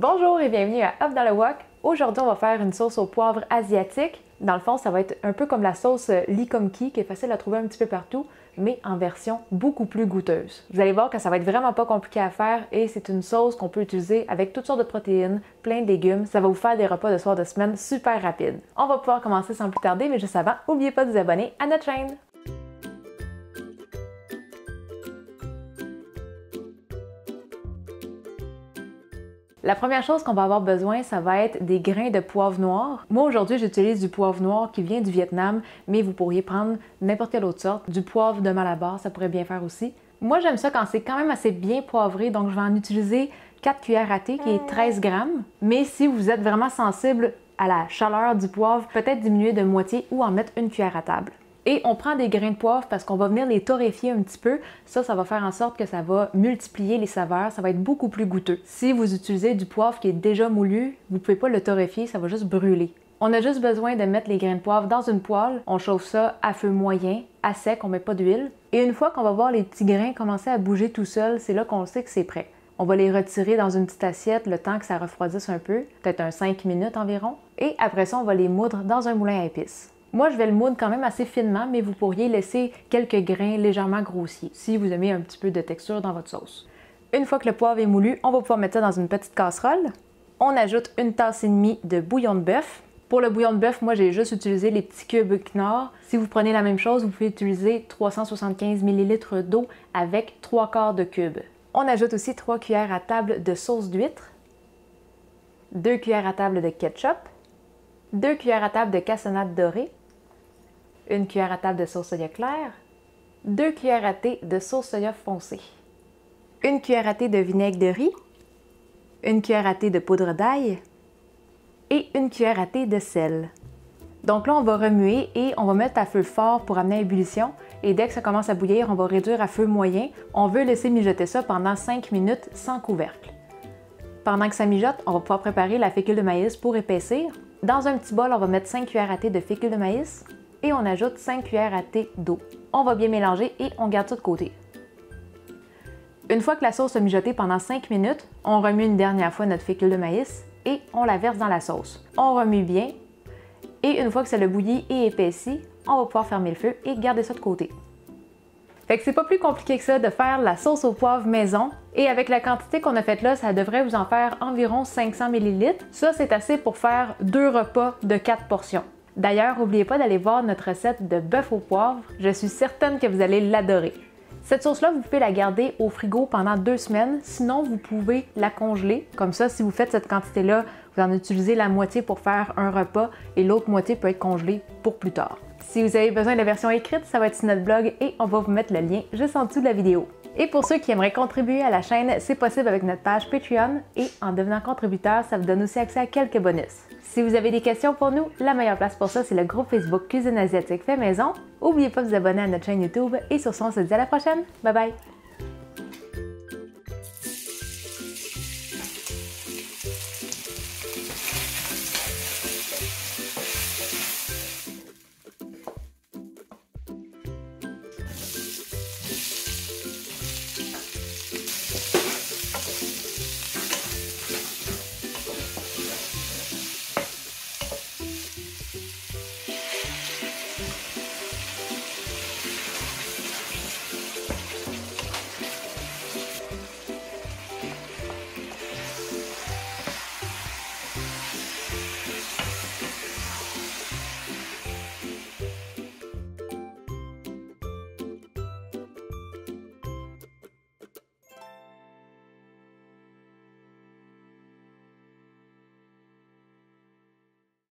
Bonjour et bienvenue à Up dans le Wok. Aujourd'hui, on va faire une sauce au poivre asiatique. Dans le fond, ça va être un peu comme la sauce Lee Kum Kee qui est facile à trouver un petit peu partout, mais en version beaucoup plus goûteuse. Vous allez voir que ça va être vraiment pas compliqué à faire et c'est une sauce qu'on peut utiliser avec toutes sortes de protéines, plein de légumes. Ça va vous faire des repas de soir de semaine super rapides. On va pouvoir commencer sans plus tarder, mais juste avant, n'oubliez pas de vous abonner à notre chaîne. La première chose qu'on va avoir besoin, ça va être des grains de poivre noir. Moi, aujourd'hui, j'utilise du poivre noir qui vient du Vietnam, mais vous pourriez prendre n'importe quelle autre sorte. Du poivre de Malabar, ça pourrait bien faire aussi. Moi, j'aime ça quand c'est quand même assez bien poivré, donc je vais en utiliser 4 cuillères à thé, qui est 13 grammes. Mais si vous êtes vraiment sensible à la chaleur du poivre, peut-être diminuer de moitié ou en mettre une cuillère à table. Et on prend des grains de poivre parce qu'on va venir les torréfier un petit peu. Ça va faire en sorte que ça va multiplier les saveurs, ça va être beaucoup plus goûteux. Si vous utilisez du poivre qui est déjà moulu, vous ne pouvez pas le torréfier, ça va juste brûler. On a juste besoin de mettre les grains de poivre dans une poêle. On chauffe ça à feu moyen, à sec, on ne met pas d'huile. Et une fois qu'on va voir les petits grains commencer à bouger tout seul, c'est là qu'on sait que c'est prêt. On va les retirer dans une petite assiette le temps que ça refroidisse un peu, peut-être un 5 minutes environ. Et après ça, on va les moudre dans un moulin à épices. Moi, je vais le moudre quand même assez finement, mais vous pourriez laisser quelques grains légèrement grossiers si vous aimez un petit peu de texture dans votre sauce. Une fois que le poivre est moulu, on va pouvoir mettre ça dans une petite casserole. On ajoute une tasse et demie de bouillon de bœuf. Pour le bouillon de bœuf, moi, j'ai juste utilisé les petits cubes Knorr. Si vous prenez la même chose, vous pouvez utiliser 375 ml d'eau avec 3/4 de cube. On ajoute aussi 3 cuillères à table de sauce d'huître, 2 cuillères à table de ketchup, 2 cuillères à table de cassonade dorée, 1 cuillère à table de sauce soya claire, 2 cuillères à thé de sauce soya foncée, 1 cuillère à thé de vinaigre de riz, 1 cuillère à thé de poudre d'ail et 1 cuillère à thé de sel. Donc là, on va remuer et on va mettre à feu fort pour amener à ébullition. Et dès que ça commence à bouillir, on va réduire à feu moyen. On veut laisser mijoter ça pendant 5 minutes sans couvercle. Pendant que ça mijote, on va pouvoir préparer la fécule de maïs pour épaissir. Dans un petit bol, on va mettre 5 cuillères à thé de fécule de maïs et on ajoute 5 cuillères à thé d'eau. On va bien mélanger et on garde ça de côté. Une fois que la sauce a mijoté pendant 5 minutes, on remue une dernière fois notre fécule de maïs et on la verse dans la sauce. On remue bien et une fois que ça a bouilli et épaissi, on va pouvoir fermer le feu et garder ça de côté. Fait que c'est pas plus compliqué que ça de faire la sauce au poivre maison. Et avec la quantité qu'on a faite là, ça devrait vous en faire environ 500 ml. Ça, c'est assez pour faire 2 repas de 4 portions. D'ailleurs, n'oubliez pas d'aller voir notre recette de bœuf au poivre. Je suis certaine que vous allez l'adorer. Cette sauce-là, vous pouvez la garder au frigo pendant 2 semaines. Sinon, vous pouvez la congeler. Comme ça, si vous faites cette quantité-là, vous en utilisez la moitié pour faire un repas et l'autre moitié peut être congelée pour plus tard. Si vous avez besoin de la version écrite, ça va être sur notre blog et on va vous mettre le lien juste en dessous de la vidéo. Et pour ceux qui aimeraient contribuer à la chaîne, c'est possible avec notre page Patreon et en devenant contributeur, ça vous donne aussi accès à quelques bonus. Si vous avez des questions pour nous, la meilleure place pour ça, c'est le groupe Facebook Cuisine Asiatique Fait Maison. N'oubliez pas de vous abonner à notre chaîne YouTube et sur ce, on se dit à la prochaine. Bye bye!